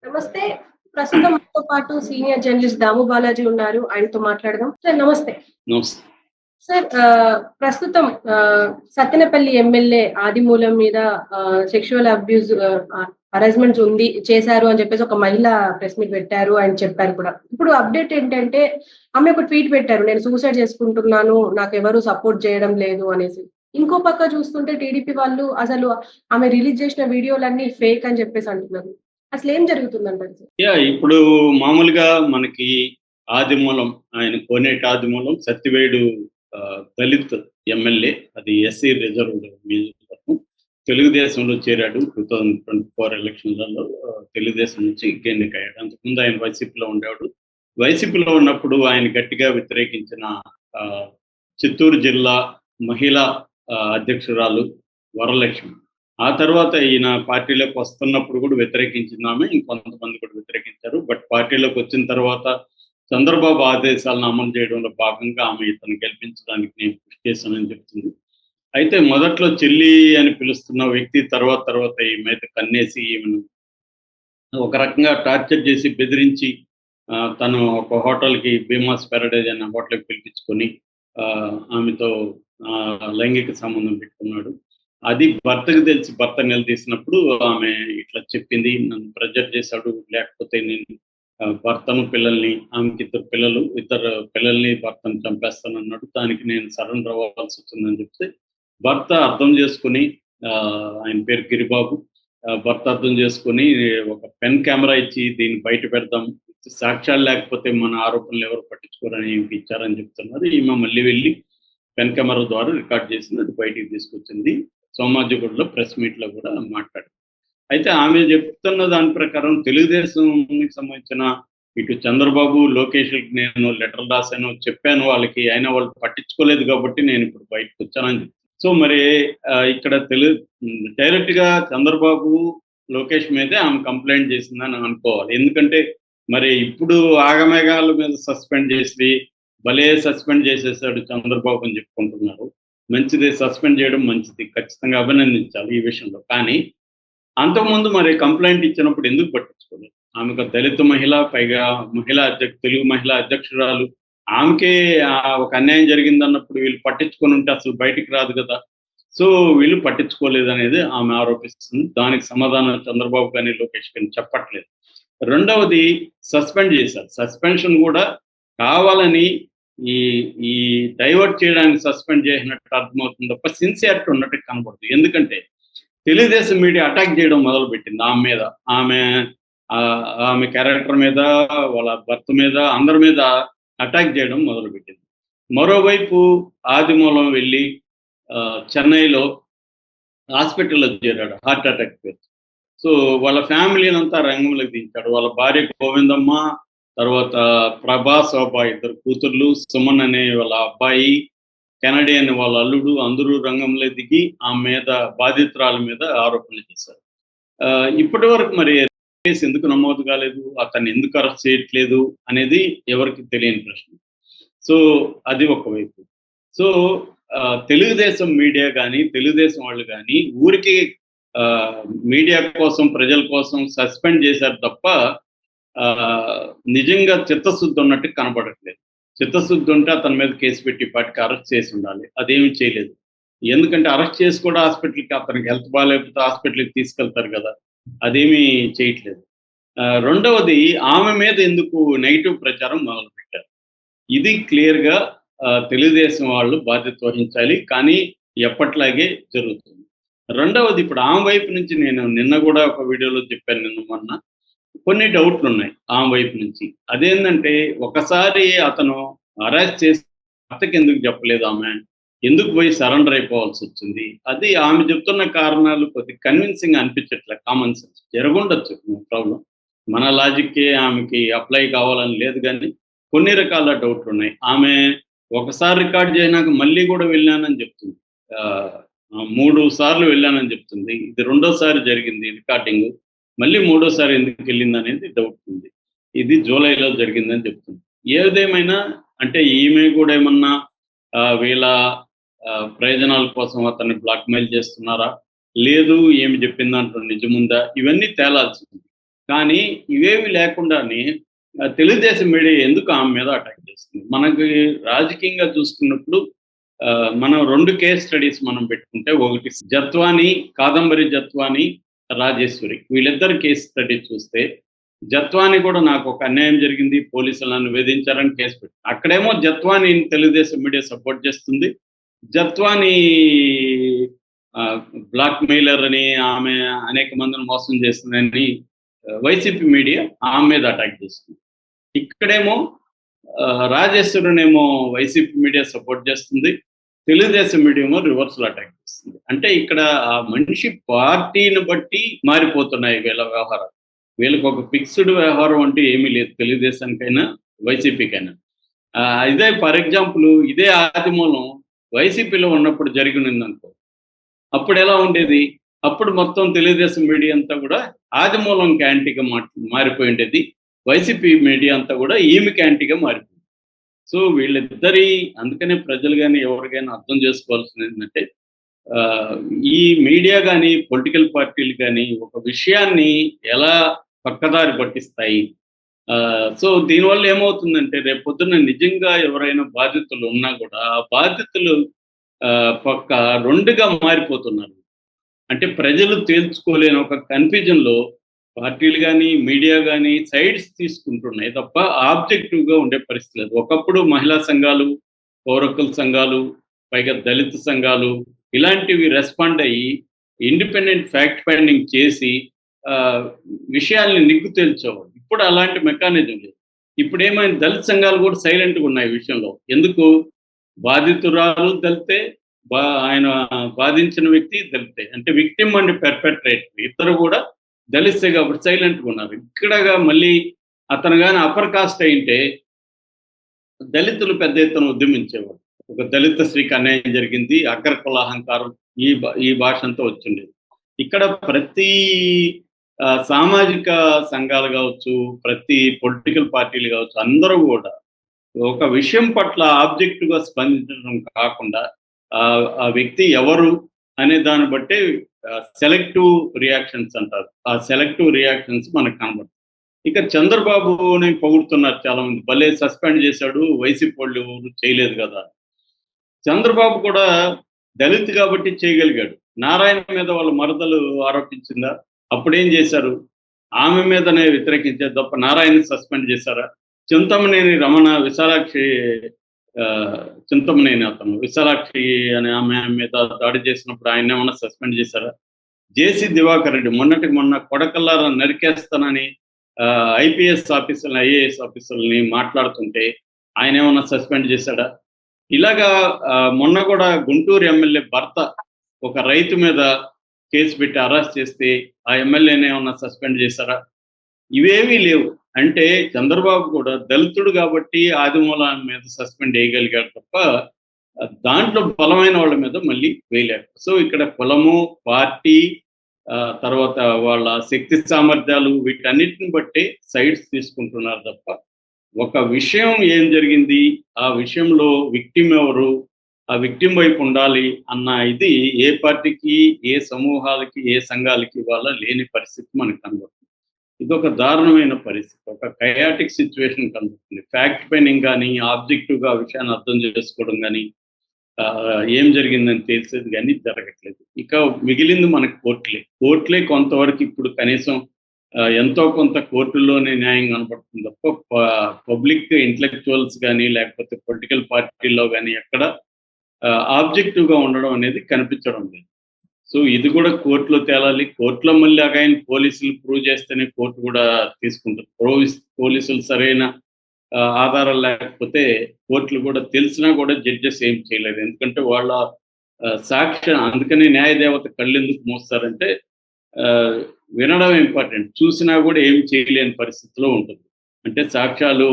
నమస్తే. ప్రస్తుతం మనతో పాటు సీనియర్ జర్నలిస్ట్ దాము బాలాజీ ఉన్నారు. ఆయనతో మాట్లాడదాం. సార్ నమస్తే. నమస్తే. సార్ ప్రస్తుతం సత్తెనపల్లి ఎమ్మెల్యే ఆదిమూలం మీద సెక్షువల్ అబ్యూజ్ హరాస్మెంట్స్ చేశారు అని చెప్పేసి ఒక మహిళ ప్రెస్ మీట్ పెట్టారు. ఆయన చెప్పారు కూడా. ఇప్పుడు అప్డేట్ ఏంటంటే ఆమె ఒక ట్వీట్ పెట్టారు. నేను సూసైడ్ చేసుకుంటున్నాను. నాకెవరు సపోర్ట్ చేయడం లేదు అనేసి. ఇంకో పక్క చూస్తుంటే టీడీపీ వాళ్ళు అసలు ఆమె రిలీజ్ చేసిన వీడియోలన్నీ ఫేక్ అని చెప్పేసి అంటున్నారు. అసలేం జరుగుతుందంటారు సార్? ఇప్పుడు మామూలుగా మనకి ఆదిమూలం ఆయన కోనేటి ఆదిమూలం సత్యవేడు దళిత్ ఎమ్మెల్యే, అది ఎస్సీ రిజర్వ్డ్ నియోజకవర్గం. తెలుగుదేశంలో చేరాడు 2024 ఎలక్షన్లలో. తెలుగుదేశం నుంచి ఎన్నికయ్యాడు. అంతకుముందు ఆయన వైసీపీలో ఉండేవాడు. వైసీపీలో ఉన్నప్పుడు ఆయన గట్టిగా వ్యతిరేకించిన చిత్తూరు జిల్లా మహిళా అధ్యక్షురాలు వరలక్ష్మి. ఆ తర్వాత ఈయన పార్టీలోకి వస్తున్నప్పుడు కూడా వ్యతిరేకించిందామె, ఇంకొంతమంది కూడా వ్యతిరేకించారు. బట్ పార్టీలోకి వచ్చిన తర్వాత చంద్రబాబు ఆదేశాలను అమలు చేయడంలో భాగంగా ఆమె ఇతను గెలిపించడానికి నేను కృషి చేశానని చెప్తుంది. అయితే మొదట్లో చెల్లి అని పిలుస్తున్న వ్యక్తి తర్వాత ఈ మీద కన్నేసి ఈమెను ఒక రకంగా టార్చర్ చేసి బెదిరించి తను ఒక హోటల్కి, భీమాస్ ప్యారడైజ్ అనే హోటల్కి పిలిపించుకొని ఆమెతో లైంగిక సంబంధం పెట్టుకున్నాడు. అది భర్తకు తెలిసి భర్త నిలదీసినప్పుడు ఆమె ఇట్లా చెప్పింది, నన్ను ప్రెజర్ చేశాడు, లేకపోతే నేను భర్తను పిల్లల్ని, ఆమెకి ఇద్దరు పిల్లల్ని భర్తను చంపేస్తానన్నాడు, దానికి నేను సరెండర్ అవ్వాల్సి వచ్చిందని చెప్తే భర్త అర్థం చేసుకుని, ఆయన పేరు గిరిబాబు, భర్త అర్థం చేసుకుని ఒక పెన్ కెమెరా ఇచ్చి దీన్ని బయట పెడదాం, సాక్ష్యాలు లేకపోతే మన ఆరోపణలు ఎవరు పట్టించుకోరని ఈమెకి ఇచ్చారని చెప్తున్నారు. ఈమె మళ్ళీ వెళ్ళి పెన్ కెమెరా ద్వారా రికార్డ్ చేసింది, అది బయటికి తీసుకొచ్చింది. సోమాజిగూడలో ప్రెస్ మీట్లో కూడా మాట్లాడారు. అయితే ఆమె చెప్తున్న దాని ప్రకారం తెలుగుదేశానికి సంబంధించిన ఇటు చంద్రబాబు, లోకేష్కి నేను లెటర్ రాశాను, చెప్పాను వాళ్ళకి, అయినా వాళ్ళు పట్టించుకోలేదు కాబట్టి నేను ఇప్పుడు బయటకు వచ్చానని చెప్తాను. సో మరి ఇక్కడ డైరెక్ట్గా చంద్రబాబు, లోకేష్ మీదే ఆమె కంప్లైంట్ చేసిందని అనుకోవాలి. ఎందుకంటే మరి ఇప్పుడు ఆగమేఘాల మీద సస్పెండ్ చేసి భలే సస్పెండ్ చేసేసాడు చంద్రబాబు అని చెప్పుకుంటున్నారు. మంచిది, సస్పెండ్ చేయడం మంచిది, ఖచ్చితంగా అభినందించాలి ఈ విషయంలో. కానీ అంతకుముందు మరి కంప్లైంట్ ఇచ్చినప్పుడు ఎందుకు పట్టించుకోలేదు? ఆమెకు దళిత మహిళ, పైగా తెలుగు మహిళా అధ్యక్షురాలు, ఆమెకే ఒక అన్యాయం జరిగిందన్నప్పుడు వీళ్ళు పట్టించుకొని ఉంటే అసలు బయటికి రాదు కదా. సో వీళ్ళు పట్టించుకోలేదనేది ఆమె ఆరోపిస్తుంది. దానికి సమాధానం చంద్రబాబు కానీ లోకేష్ కానీ చెప్పట్లేదు. రెండవది సస్పెండ్ చేశారు. సస్పెన్షన్ కూడా కావాలని ఈ డైవర్ట్ చేయడానికి సస్పెండ్ చేసినట్టు అర్థమవుతుంది తప్ప సిన్సియారిటీ ఉన్నట్టు కనబడుతుంది. ఎందుకంటే తెలుగుదేశం మీడియా అటాక్ చేయడం మొదలుపెట్టింది ఆమె మీద, ఆమె క్యారెక్టర్ మీద, వాళ్ళ భర్త మీద, అందరి మీద అటాక్ చేయడం మొదలుపెట్టింది. మరోవైపు ఆదిమూలం వెళ్ళి చెన్నైలో హాస్పిటల్లో చేరాడు హార్ట్ అటాక్ పేరు. సో వాళ్ళ ఫ్యామిలీని అంతా రంగంలోకి దించాడు. వాళ్ళ భార్య గోవిందమ్మ, తర్వాత ప్రభా, శోభ, ఇద్దరు కూతుర్లు, సుమన్ అనే వాళ్ళ అబ్బాయి, కెనడీ అనే వాళ్ళ అల్లుడు, అందరూ రంగంలో దిగి ఆమె మీద, బాధితురాల మీద ఆరోపణలు చేశారు. ఇప్పటి వరకు మరి కేసు ఎందుకు నమోదు కాలేదు, అతన్ని ఎందుకు అరెస్ట్ చేయట్లేదు అనేది ఎవరికి తెలియని ప్రశ్న. సో అది ఒకవైపు. సో తెలుగుదేశం మీడియా కానీ, తెలుగుదేశం వాళ్ళు కానీ ఊరికి మీడియా కోసం, ప్రజల కోసం సస్పెండ్ చేశారు తప్ప నిజంగా చిత్తశుద్ధి ఉన్నట్టు కనబడట్లేదు. చిత్తశుద్ధి ఉంటే అతని మీద కేసు పెట్టి పాటికి అరెస్ట్ చేసి ఉండాలి. అదేమీ చేయలేదు. ఎందుకంటే అరెస్ట్ చేసి కూడా హాస్పిటల్కి, అతనికి హెల్త్ బాగాలేకపోతే హాస్పిటల్కి తీసుకెళ్తారు కదా, అదేమీ చేయట్లేదు. రెండవది ఆమె మీద ఎందుకు నెగిటివ్ ప్రచారం మొదలుపెట్టారు. ఇది క్లియర్గా తెలుగుదేశం వాళ్ళు బాధ్యత వహించాలి, కానీ ఎప్పట్లాగే జరుగుతుంది. రెండవది ఇప్పుడు ఆమె వైపు నుంచి నేను నిన్న కూడా ఒక వీడియోలో చెప్పాను, మొన్న కొన్ని డౌట్లు ఉన్నాయి ఆమె వైపు నుంచి. అదేంటంటే ఒకసారి అతను అరెస్ట్ చేసి భర్తకి ఎందుకు చెప్పలేదు, ఆమె ఎందుకు పోయి సరెండర్ అయిపోవాల్సి వచ్చింది, అది ఆమె చెప్తున్న కారణాలు కొద్దిగా కన్విన్సింగ్ అనిపించట్లే. కామన్ సెన్స్ జరగundొచ్చు, ప్రాబ్లం మన లాజిక్కే ఆమెకి అప్లై కావాలని లేదు, కానీ కొన్ని రకాల డౌట్లు ఉన్నాయి. ఆమె ఒకసారి రికార్డ్ చేసినాక మళ్ళీ కూడా వెళ్ళానని చెప్తుంది, 3 సార్లు వెళ్ళానని చెప్తుంది. ఇది రెండోసారి జరిగింది రికార్డింగ్, మళ్ళీ మూడోసారి ఎందుకు వెళ్ళింది అనేది డౌట్ ఉంది. ఇది జూలైలో జరిగిందని చెప్తుంది. ఏదేమైనా అంటే ఈమె కూడా ఏమన్నా వీళ్ళ ప్రయోజనాల కోసం అతన్ని బ్లాక్మెయిల్ చేస్తున్నారా, లేదు ఏమి చెప్పిన దాంట్లో నిజముందా, ఇవన్నీ తేలాల్సి ఉంది. కానీ ఇవేవి లేకుండానే తెలుగుదేశం మీడియా ఎందుకు ఆమె మీద అటాక్ చేస్తుంది? మనకి రాజకీయంగా చూసుకున్నప్పుడు మనం 2 కేస్ స్టడీస్ మనం పెట్టుకుంటే, ఒకటి జత్వాని, కాదంబరి జత్వాని, రాజేశ్వరి వీళ్ళిద్దరు కేస్ స్టడీ చూస్తే, జత్వాని కూడా నాకు ఒక అన్యాయం జరిగింది, పోలీసులు నన్ను వేధించారని కేసు పెట్టి, అక్కడేమో జత్వానిని తెలుగుదేశం మీడియా సపోర్ట్ చేస్తుంది. జత్వాని బ్లాక్ మెయిలర్ అని, ఆమె అనేక మందిని మోసం చేస్తుందని వైసీపీ మీడియా ఆమె మీద అటాక్ చేస్తుంది. ఇక్కడేమో రాజేశ్వరునేమో వైసీపీ మీడియా సపోర్ట్ చేస్తుంది, తెలుగుదేశం మీడియా ఏమో రివర్సల్ అటాక్ చేస్తుంది. అంటే ఇక్కడ ఆ మనిషి పార్టీని బట్టి మారిపోతున్నాయి వీళ్ళ వ్యవహారాలు. వీళ్ళకి ఒక ఫిక్స్డ్ వ్యవహారం అంటూ ఏమీ లేదు, తెలుగుదేశానికైనా వైసీపీకైనా. ఇదే ఫర్ ఎగ్జాంపుల్ ఇదే ఆదిమూలం వైసీపీలో ఉన్నప్పుడు జరిగినందనుకో, అప్పుడు ఎలా ఉండేది? అప్పుడు మొత్తం తెలుగుదేశం మీడియా అంతా కూడా ఆదిమూలంకి యాంటీగా మారిపోయి ఉండేది, వైసీపీ మీడియా అంతా కూడా ఈమెకి యాంటీగా మారిపోయింది. సో వీళ్ళిద్దరి, అందుకనే ప్రజలు కానీ ఎవరికైనా అర్థం చేసుకోవాల్సింది ఏంటంటే, ఈ మీడియా కానీ పొలిటికల్ పార్టీలు కానీ ఒక విషయాన్ని ఎలా పక్కదారి పట్టిస్తాయి. సో దీనివల్ల ఏమవుతుందంటే, రేపు పొద్దున్న నిజంగా ఎవరైనా బాధితులు ఉన్నా కూడా ఆ బాధితులు పక్క 2గా మారిపోతున్నారు. అంటే ప్రజలు తేల్చుకోలేని ఒక కన్ఫ్యూజన్‌లో పార్టీలు గానీ, మీడియా గానీ సైడ్స్ తీసుకుంటున్నాయి తప్ప ఆబ్జెక్టివ్‌గా ఉండే పరిస్థితి లేదు. ఒకప్పుడు మహిళా సంఘాలు, పౌర హక్కుల సంఘాలు, పైగా దళిత సంఘాలు ఇలాంటివి రెస్పాండ్ అయ్యి ఇండిపెండెంట్ ఫ్యాక్ట్ ఫైండింగ్ చేసి విషయాల్ని నిగ్గు తేల్చేవాళ్ళు. ఇప్పుడు అలాంటి మెకానిజం లేదు. ఇప్పుడేమైంది, దళిత సంఘాలు కూడా సైలెంట్‌గా ఉన్నాయి ఈ విషయంలో. ఎందుకు? బాధితురాలు దళితే, ఆయన బాధించిన వ్యక్తి దళితే. అంటే విక్టిమ్ అండ్ పెర్పెట్రేటర్ ఇద్దరు కూడా దళితే కాబట్టి సైలెంట్‌గా ఉన్నారు. ఇక్కడగా మళ్ళీ అతను గాని అప్పర్ కాస్ట్ అయింటే దళితులు పెద్ద ఎత్తున ఉద్యమించేవారు. ఒక దళిత స్త్రీకి అన్యాయం జరిగింది, అగ్ర కుల అహంకారం ఈ భాష అంతా వచ్చిండేది. ఇక్కడ ప్రతి సామాజిక సంఘాలు కావచ్చు, ప్రతి పొలిటికల్ పార్టీలు కావచ్చు, అందరూ కూడా ఒక విషయం పట్ల ఆబ్జెక్టివ్‌గా స్పందించడం కాకుండా ఆ వ్యక్తి ఎవరు అనే దాన్ని బట్టే సెలెక్టివ్ రియాక్షన్స్ అంటారు. ఆ సెలెక్టివ్ రియాక్షన్స్ మనకు కనబడతాయి. ఇక చంద్రబాబుని పొగుడుతున్నారు చాలామంది. భలే సస్పెండ్ చేశాడు, వైసీపీ వాళ్ళు ఎవరు చేయలేదు కదా! చంద్రబాబు కూడా దళిత్ కాబట్టి చేయగలిగాడు. నారాయణ మీద వాళ్ళ మరదలు ఆరోపించిందా? అప్పుడేం చేశారు? ఆమె మీదనే వ్యతిరేకించారు తప్ప నారాయణని సస్పెండ్ చేశారా? చింతమనేని రమణ, విశాలాక్షి చింతమనేని అతను విశాలాక్షి అనే ఆమె మీద దాడి చేసినప్పుడు ఆయన్నేమన్నా సస్పెండ్ చేశారా? జేసీ దివాకర్ రెడ్డి మొన్నటికి మొన్న కొడకల్లారా నరికేస్తానని ఐపీఎస్ ఆఫీసర్లని, ఐఏఎస్ ఆఫీసర్లని మాట్లాడుతుంటే ఆయనేమన్నా సస్పెండ్ చేశాడా? ఇలాగా మొన్న కూడా గుంటూరు ఎమ్మెల్యే భర్త ఒక రైతు మీద కేసు పెట్టి అరెస్ట్ చేస్తే ఆ ఎమ్మెల్యేని ఏమన్నా సస్పెండ్ చేశారా? ఇవేవీ లేవు. అంటే చంద్రబాబు కూడా దళితుడు కాబట్టి ఆదిమూలం మీద సస్పెండ్ చేయగలిగాడు తప్ప దాంట్లో బలమైన వాళ్ళ మీద మళ్ళీ వేయలేరు. సో ఇక్కడ కులము, పార్టీ, తర్వాత వాళ్ళ శక్తి సామర్థ్యాలు వీటన్నిటిని బట్టి సైడ్స్ తీసుకుంటున్నారు తప్ప ఒక విషయం ఏం జరిగింది, ఆ విషయంలో విక్టిమ్ ఎవరు, ఆ విక్టిమ్ వైపు ఉండాలి అన్న ఇది ఏ పార్టీకి, ఏ సమూహాలకి, ఏ సంఘాలకి ఇవాళ లేని పరిస్థితి మనకు కనబడుతుంది. ఇదొక దారుణమైన పరిస్థితి, ఒక కయాటిక్ సిచ్యువేషన్ కనబడుతుంది. ఫ్యాక్ట్ ఫైండింగ్ కానీ, ఆబ్జెక్టివ్గా ఆ విషయాన్ని అర్థం చేసుకోవడం కానీ, ఏం జరిగిందని తెలిసేది కానీ జరగట్లేదు. ఇక మిగిలింది మనకు కోర్టులే కొంతవరకు ఇప్పుడు కనీసం ఎంతో కొంత కోర్టుల్లోనే న్యాయం కనపడుతుంది తప్ప పబ్లిక్ ఇంటలెక్చువల్స్ కానీ లేకపోతే పొలిటికల్ పార్టీల్లో కానీ ఎక్కడ ఆబ్జెక్టివ్గా ఉండడం అనేది కనిపించడం లేదు. సో ఇది కూడా కోర్టులో తేలాలి. కోర్టులో మళ్ళీ అగైన్ పోలీసులు ప్రూవ్ చేస్తేనే కోర్టు కూడా తీసుకుంటారు. పోలీసులు సరైన ఆధారాలు లేకపోతే కోర్టులు కూడా తెలిసినా కూడా జడ్జెస్ ఏం చేయలేరు. ఎందుకంటే వాళ్ళ సాక్ష్యం, అందుకని న్యాయదేవత కళ్ళెందుకు మోస్తారంటే వినడం ఇంపార్టెంట్, చూసినా కూడా ఏం చేయలేని పరిస్థితిలో ఉంటుంది. అంటే సాక్ష్యాలు,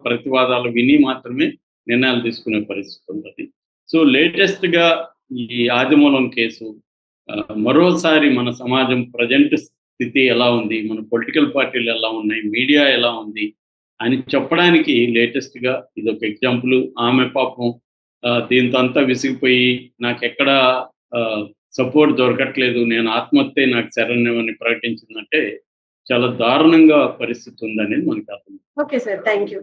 ప్రతివాదాలు విని మాత్రమే నిర్ణయాలు తీసుకునే పరిస్థితి ఉంటుంది. సో లేటెస్ట్గా ఈ ఆదిమూలం కేసు మరోసారి మన సమాజం ప్రజెంట్ స్థితి ఎలా ఉంది, మన పొలిటికల్ పార్టీలు ఎలా ఉన్నాయి, మీడియా ఎలా ఉంది అని చెప్పడానికి లేటెస్ట్గా ఇదొక ఎగ్జాంపుల్. ఆమె పాపం దీంతో అంతా విసిగిపోయి నాకెక్కడ సపోర్ట్ దొరకట్లేదు, నేను ఆత్మహత్య నాకు శరణ్యం అని ప్రకటించిందంటే చాలా దారుణంగా పరిస్థితి ఉందనేది మనకు అర్థం. Okay sir. Thank you.